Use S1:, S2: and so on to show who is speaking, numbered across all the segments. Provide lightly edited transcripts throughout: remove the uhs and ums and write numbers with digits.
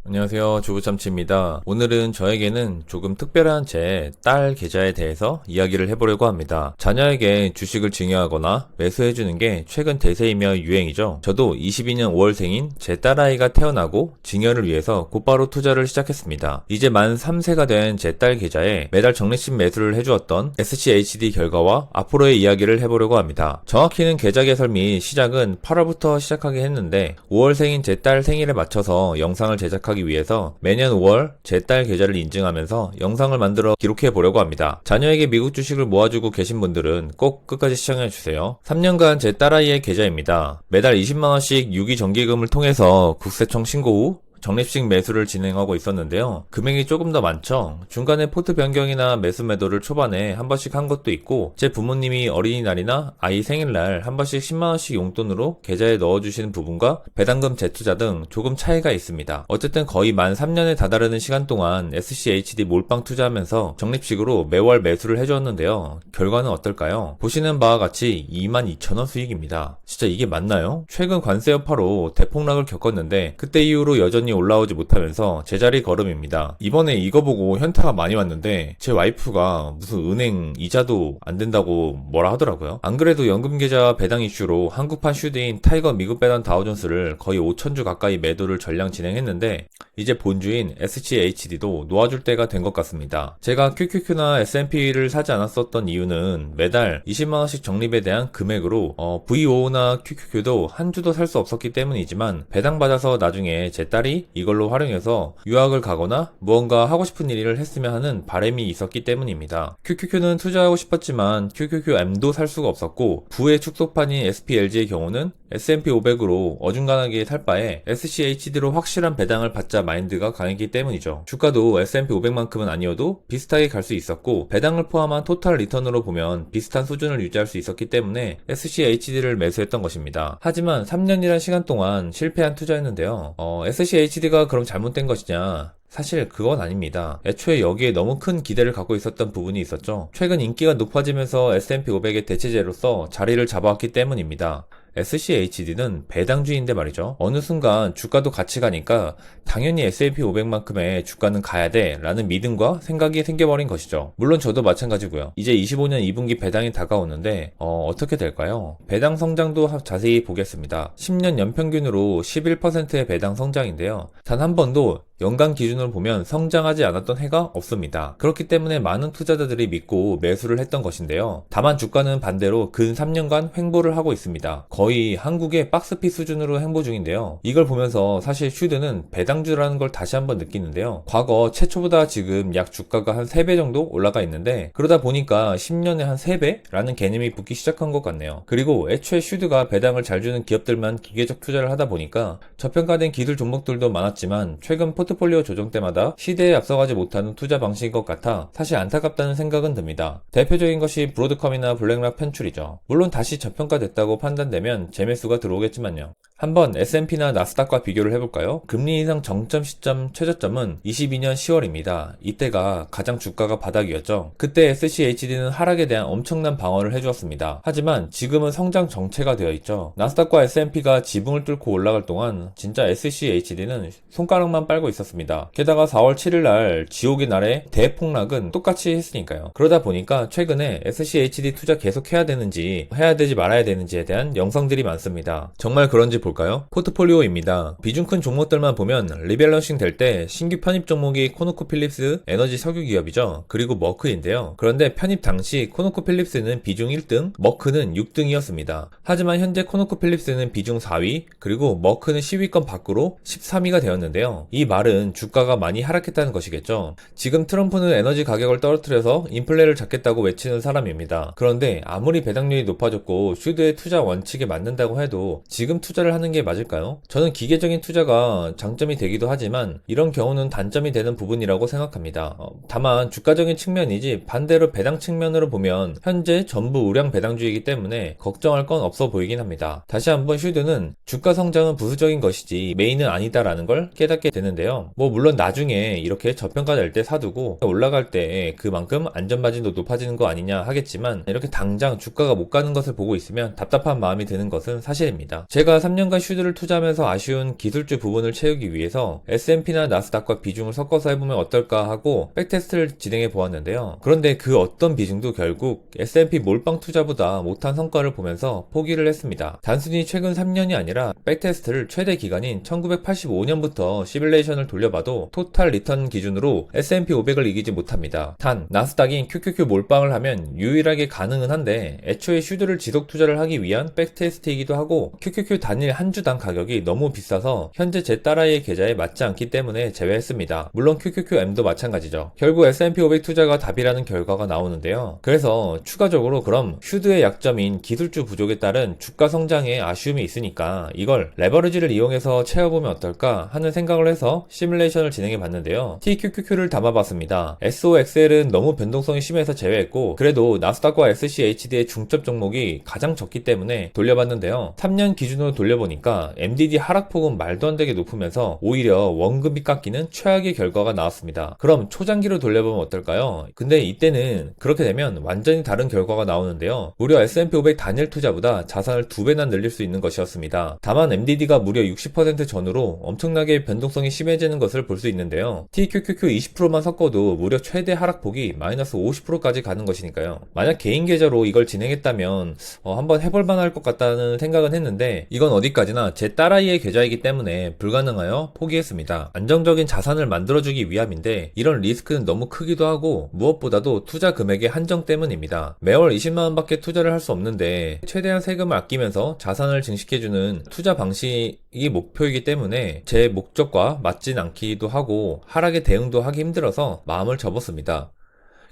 S1: 안녕하세요. 주부참치입니다. 오늘은 저에게는 조금 특별한 제 딸 계좌에 대해서 이야기를 해보려고 합니다. 자녀에게 주식을 증여하거나 매수해주는 게 최근 대세이며 유행이죠. 저도 22년 5월생인 제 딸아이가 태어나고 증여를 위해서 곧바로 투자를 시작했습니다. 이제 만 3세가 된 제 딸 계좌에 매달 적립식 매수를 해주었던 SCHD 결과와 앞으로의 이야기를 해보려고 합니다. 정확히는 계좌 개설 및 시작은 8월부터 시작하게 했는데 5월생인 제 딸 생일에 맞춰서 영상을 제작하기 위해서 매년 5월 제 딸 계좌를 인증하면서 영상을 만들어 기록해 보려고 합니다. 자녀에게 미국 주식을 모아주고 계신 분들은 꼭 끝까지 시청해주세요. 3년간 제 딸아이의 계좌입니다. 매달 20만원씩 유기정기금을 통해서 국세청 신고 후 적립식 매수를 진행하고 있었는데요. 금액이 조금 더 많죠. 중간에 포트 변경이나 매수 매도를 초반에 한 번씩 한 것도 있고 제 부모님이 어린이날이나 아이 생일날 한 번씩 10만원씩 용돈으로 계좌에 넣어주시는 부분과 배당금 재투자 등 조금 차이가 있습니다. 어쨌든 거의 만 3년에 다다르는 시간 동안 SCHD 몰빵 투자하면서 적립식으로 매월 매수를 해주었는데요. 결과는 어떨까요? 보시는 바와 같이 22,000원 수익입니다. 진짜 이게 맞나요? 최근 관세 여파로 대폭락을 겪었는데 그때 이후로 여전히 올라오지 못하면서 제자리 걸음입니다. 이번에 이거 보고 현타가 많이 왔는데 제 와이프가 무슨 은행 이자도 안 된다고 뭐라 하더라고요. 안 그래도 연금계좌 배당 이슈로 한국판 슈드인 타이거 미국 배당 다우존스를 거의 5,000주 가까이 매도를 전량 진행했는데 이제 본주인 SCHD도 놓아줄 때가 된 것 같습니다. 제가 QQQ나 S&P를 사지 않았었던 이유는 매달 20만원씩 적립에 대한 금액으로 VO나 QQQ도 한 주도 살 수 없었기 때문이지만 배당받아서 나중에 제 딸이 이걸로 활용해서 유학을 가거나 무언가 하고 싶은 일을 했으면 하는 바람이 있었기 때문입니다. QQQ는 투자하고 싶었지만 QQQM도 살 수가 없었고 부의 축소판인 SPLG의 경우는 S&P 500으로 어중간하게 살 바에 SCHD로 확실한 배당을 받자 마인드가 강했기 때문이죠. 주가도 S&P 500만큼은 아니어도 비슷하게 갈 수 있었고 배당을 포함한 토탈 리턴으로 보면 비슷한 수준을 유지할 수 있었기 때문에 SCHD를 매수했던 것입니다. 하지만 3년이란 시간 동안 실패한 투자였는데요. SCHD가 그럼 잘못된 것이냐? 사실 그건 아닙니다. 애초에 여기에 너무 큰 기대를 갖고 있었던 부분이 있었죠. 최근 인기가 높아지면서 S&P 500의 대체제로서 자리를 잡아왔기 때문입니다. SCHD는 배당주의인데 말이죠. 어느 순간 주가도 같이 가니까 당연히 S&P 500만큼의 주가는 가야 돼 라는 믿음과 생각이 생겨버린 것이죠. 물론 저도 마찬가지고요. 이제 25년 2분기 배당이 다가오는데 어떻게 될까요? 배당 성장도 자세히 보겠습니다. 10년 연평균으로 11%의 배당 성장인데요. 단 한 번도 연간 기준으로 보면 성장하지 않았던 해가 없습니다. 그렇기 때문에 많은 투자자들이 믿고 매수를 했던 것인데요. 다만 주가는 반대로 근 3년간 횡보를 하고 있습니다. 거의 한국의 박스피 수준으로 횡보 중인데요. 이걸 보면서 사실 슈드는 배당주라는 걸 다시 한번 느끼는데요. 과거 최초보다 지금 약 주가가 한 3배 정도 올라가 있는데 그러다 보니까 10년에 한 3배라는 개념이 붙기 시작한 것 같네요. 그리고 애초에 슈드가 배당을 잘 주는 기업들만 기계적 투자를 하다 보니까 저평가된 기술 종목들도 많았지만 최근 포트폴리오 조정 때마다 시대에 앞서가지 못하는 투자 방식인 것 같아 사실 안타깝다는 생각은 듭니다. 대표적인 것이 브로드컴이나 블랙락 편출이죠. 물론 다시 저평가됐다고 판단되면 재매수가 들어오겠지만요. 한번 S&P나 나스닥과 비교를 해볼까요? 금리 인상 정점 시점 최저점은 22년 10월입니다. 이때가 가장 주가가 바닥이었죠. 그때 SCHD는 하락에 대한 엄청난 방어를 해주었습니다. 하지만 지금은 성장 정체가 되어 있죠. 나스닥과 S&P가 지붕을 뚫고 올라갈 동안 진짜 SCHD는 손가락만 빨고 있었습니다. 게다가 4월 7일 날 지옥의 날에 대폭락은 똑같이 했으니까요. 그러다 보니까 최근에 SCHD 투자 계속 해야 되는지 해야 되지 말아야 되는지에 대한 영상들이 많습니다. 정말 그런지 볼까요? 포트폴리오입니다. 비중 큰 종목들만 보면 리밸런싱 될 때 신규 편입 종목이 코노코필립스 에너지 석유 기업이죠. 그리고 머크인데요. 그런데 편입 당시 코노코필립스는 비중 1등, 머크는 6등이었습니다. 하지만 현재 코노코필립스는 비중 4위, 그리고 머크는 10위권 밖으로 13위가 되었는데요. 이 말은 주가가 많이 하락했다는 것이겠죠. 지금 트럼프는 에너지 가격을 떨어뜨려서 인플레를 잡겠다고 외치는 사람입니다. 그런데 아무리 배당률이 높아졌고 슈드의 투자 원칙에 맞는다고 해도 지금 투자를 하는 게 맞을까요? 저는 기계적인 투자가 장점이 되기도 하지만 이런 경우는 단점이 되는 부분이라고 생각합니다. 다만 주가적인 측면이지 반대로 배당 측면으로 보면 현재 전부 우량 배당주의이기 때문에 걱정할 건 없어 보이긴 합니다. 다시 한번 슈드는 주가 성장은 부수적인 것이지 메인은 아니다라는 걸 깨닫게 되는데요. 물론 나중에 이렇게 저평가될 때 사두고 올라갈 때 그만큼 안전마진도 높아지는 거 아니냐 하겠지만 이렇게 당장 주가가 못 가는 것을 보고 있으면 답답한 마음이 드는 것은 사실입니다. 제가 3년 10년간 슈드를 투자하면서 아쉬운 기술주 부분을 채우기 위해서 S&P나 나스닥과 비중을 섞어서 해보면 어떨까 하고 백테스트를 진행해 보았는데요. 그런데 그 어떤 비중도 결국 S&P 몰빵 투자보다 못한 성과를 보면서 포기를 했습니다. 단순히 최근 3년이 아니라 백테스트를 최대 기간인 1985년부터 시뮬레이션을 돌려봐도 토탈 리턴 기준으로 S&P 500을 이기지 못합니다. 단 나스닥인 QQQ 몰빵을 하면 유일하게 가능은 한데 애초에 슈드를 지속 투자를 하기 위한 백테스트이기도 하고 QQQ 단일 한 주당 가격이 너무 비싸서 현재 제 딸아이의 계좌에 맞지 않기 때문에 제외했습니다. 물론 QQQM도 마찬가지죠. 결국 S&P 500 투자가 답이라는 결과가 나오는데요. 그래서 추가적으로 그럼 슈드의 약점인 기술주 부족에 따른 주가 성장에 아쉬움이 있으니까 이걸 레버리지를 이용해서 채워보면 어떨까 하는 생각을 해서 시뮬레이션을 진행해 봤는데요. TQQQ를 담아봤습니다. SOXL은 너무 변동성이 심해서 제외했고 그래도 나스닥과 SCHD의 중첩 종목이 가장 적기 때문에 돌려봤는데요. 3년 기준으로 돌려보니까 MDD 하락폭은 말도 안 되게 높으면서 오히려 원금이 깎이는 최악의 결과가 나왔습니다. 그럼 초장기로 돌려보면 어떨까요? 근데 이때는 그렇게 되면 완전히 다른 결과가 나오는데요. 무려 S&P 500 단일 투자보다 자산을 2배나 늘릴 수 있는 것이었습니다. 다만 MDD가 무려 60% 전후로 엄청나게 변동성이 심해지는 것을 볼 수 있는데요. TQQQ 20%만 섞어도 무려 최대 하락폭이 마이너스 50%까지 가는 것이니까요. 만약 개인 계좌로 이걸 진행했다면 한번 해볼 만할 것 같다는 생각은 했는데 이건 어디까지나 제 딸아이의 계좌이기 때문에 불가능하여 포기했습니다. 안정적인 자산을 만들어주기 위함인데 이런 리스크는 너무 크기도 하고 무엇보다도 투자 금액의 한정 때문입니다. 매월 20만원밖에 투자를 할 수 없는데 최대한 세금을 아끼면서 자산을 증식해주는 투자 방식이 목표이기 때문에 제 목적과 맞진 않기도 하고 하락에 대응도 하기 힘들어서 마음을 접었습니다.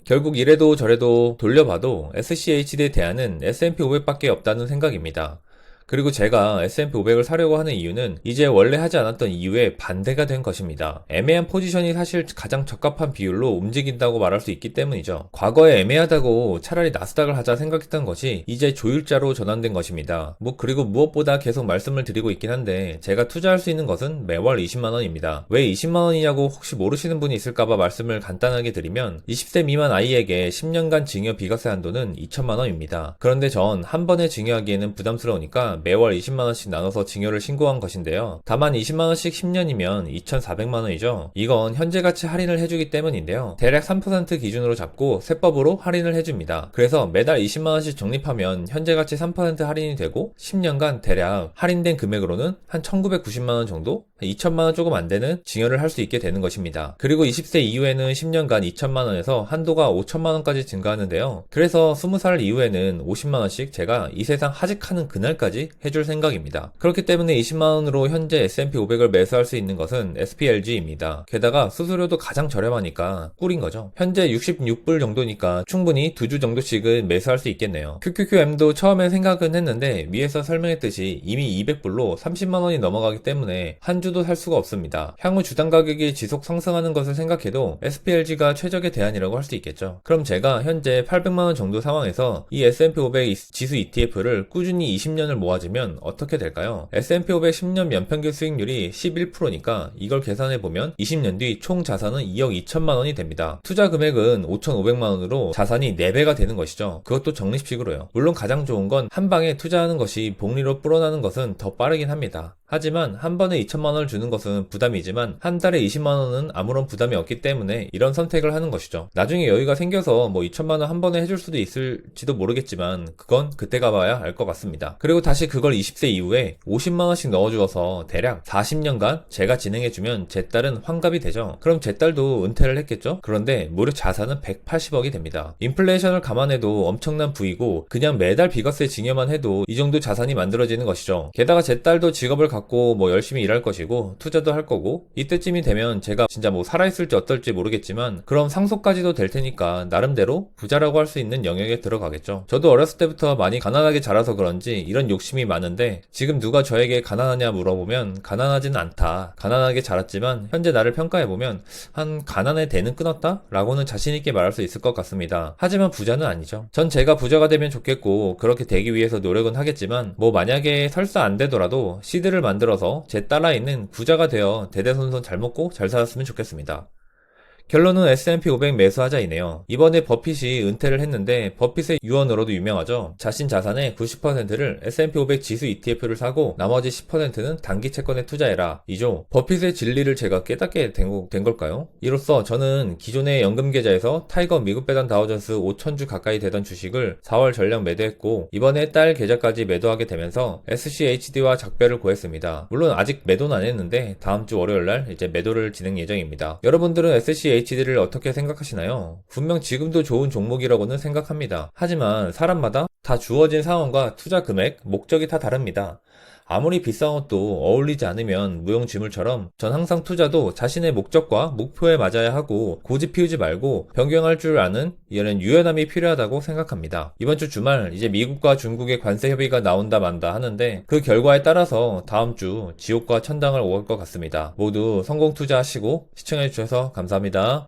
S1: 결국 이래도 저래도 돌려봐도 SCHD에 대안은 S&P 500밖에 없다는 생각입니다. 그리고 제가 S&P 500을 사려고 하는 이유는 이제 원래 하지 않았던 이유에 반대가 된 것입니다. 애매한 포지션이 사실 가장 적합한 비율로 움직인다고 말할 수 있기 때문이죠. 과거에 애매하다고 차라리 나스닥을 하자 생각했던 것이 이제 조율자로 전환된 것입니다. 그리고 무엇보다 계속 말씀을 드리고 있긴 한데 제가 투자할 수 있는 것은 매월 20만원입니다. 왜 20만원이냐고 혹시 모르시는 분이 있을까봐 말씀을 간단하게 드리면 20세 미만 아이에게 10년간 증여 비과세 한도는 2천만원입니다. 그런데 전 한 번에 증여하기에는 부담스러우니까 매월 20만원씩 나눠서 증여를 신고한 것인데요. 다만 20만원씩 10년이면 2,400만원이죠. 이건 현재 가치 할인을 해주기 때문인데요. 대략 3% 기준으로 잡고 세법으로 할인을 해줍니다. 그래서 매달 20만원씩 적립하면 현재 가치 3% 할인이 되고 10년간 대략 할인된 금액으로는 한 1990만원 정도? 2천만원 조금 안 되는 증여를 할 수 있게 되는 것입니다. 그리고 20세 이후에는 10년간 2천만원에서 한도가 5천만원까지 증가하는데요. 그래서 20살 이후에는 50만원씩 제가 이 세상 하직하는 그날까지 해줄 생각입니다. 그렇기 때문에 20만원으로 현재 S&P 500을 매수할 수 있는 것은 SPLG입니다. 게다가 수수료도 가장 저렴하니까 꿀인 거죠. 현재 66불 정도니까 충분히 2주 정도씩은 매수할 수 있겠네요. QQQM도 처음에 생각은 했는데 위에서 설명했듯이 이미 200불로 30만원이 넘어가기 때문에 한 주도 살 수가 없습니다. 향후 주당 가격이 지속 상승하는 것을 생각해도 SPLG가 최적의 대안이라고 할 수 있겠죠. 그럼 제가 현재 800만원 정도 상황에서 이 S&P 500 지수 ETF를 꾸준히 20년을 모아주면 어떻게 될까요? S&P 500 10년 연평균 수익률이 11%니까 이걸 계산해보면 20년 뒤 총 자산은 2억 2천만원이 됩니다. 투자 금액은 5,500만원으로 자산이 4배가 되는 것이죠. 그것도 적립식으로요. 물론 가장 좋은 건 한 방에 투자하는 것이 복리로 불어나는 것은 더 빠르긴 합니다. 하지만 한 번에 2천만원을 주는 것은 부담이지만 한 달에 20만원은 아무런 부담이 없기 때문에 이런 선택을 하는 것이죠. 나중에 여유가 생겨서 2천만원 한 번에 해줄 수도 있을지도 모르겠지만 그건 그때 가봐야 알 것 같습니다. 그리고 다시 그걸 20세 이후에 50만원씩 넣어주어서 대략 40년간 제가 진행해주면 제 딸은 환갑이 되죠. 그럼 제 딸도 은퇴를 했겠죠? 그런데 무려 자산은 180억이 됩니다. 인플레이션을 감안해도 엄청난 부이고 그냥 매달 비과세 증여만 해도 이 정도 자산이 만들어지는 것이죠. 게다가 제 딸도 직업을 갖고 열심히 일할 것이고 투자도 할 거고 이때쯤이 되면 제가 진짜 살아있을지 어떨지 모르겠지만 그럼 상속까지도 될 테니까 나름대로 부자라고 할 수 있는 영역에 들어가겠죠. 저도 어렸을 때부터 많이 가난하게 자라서 그런지 이런 욕심이 많은데 지금 누가 저에게 가난하냐 물어보면 가난하진 않다. 가난하게 자랐지만 현재 나를 평가해보면 한 가난의 대는 끊었다? 라고는 자신있게 말할 수 있을 것 같습니다. 하지만 부자는 아니죠. 전 제가 부자가 되면 좋겠고 그렇게 되기 위해서 노력은 하겠지만 만약에 설사 안 되더라도 시드를 만들어서 제 딸아이는 부자가 되어 대대손손 잘 먹고 잘 살았으면 좋겠습니다. 결론은 S&P 500 매수하자이네요. 이번에 버핏이 은퇴를 했는데 버핏의 유언으로도 유명하죠. 자신 자산의 90%를 S&P 500 지수 ETF를 사고 나머지 10%는 단기 채권에 투자해라. 이죠. 버핏의 진리를 제가 깨닫게 된 걸까요? 이로써 저는 기존의 연금 계좌에서 타이거 미국 배당 다우존스 5,000주 가까이 되던 주식을 4월 전량 매도했고 이번에 딸 계좌까지 매도하게 되면서 SCHD와 작별을 고했습니다. 물론 아직 매도는 안 했는데 다음 주 월요일날 이제 매도를 진행 예정입니다. 여러분들은 SCHD를 어떻게 생각하시나요? 분명 지금도 좋은 종목이라고는 생각합니다. 하지만 사람마다 다 주어진 상황과 투자 금액, 목적이 다 다릅니다. 아무리 비싼 것도 어울리지 않으면 무용지물처럼 전 항상 투자도 자신의 목적과 목표에 맞아야 하고 고집 피우지 말고 변경할 줄 아는 이런 유연함이 필요하다고 생각합니다. 이번 주 주말 이제 미국과 중국의 관세 협의가 나온다 만다 하는데 그 결과에 따라서 다음 주 지옥과 천당을 오갈 것 같습니다. 모두 성공 투자하시고 시청해주셔서 감사합니다.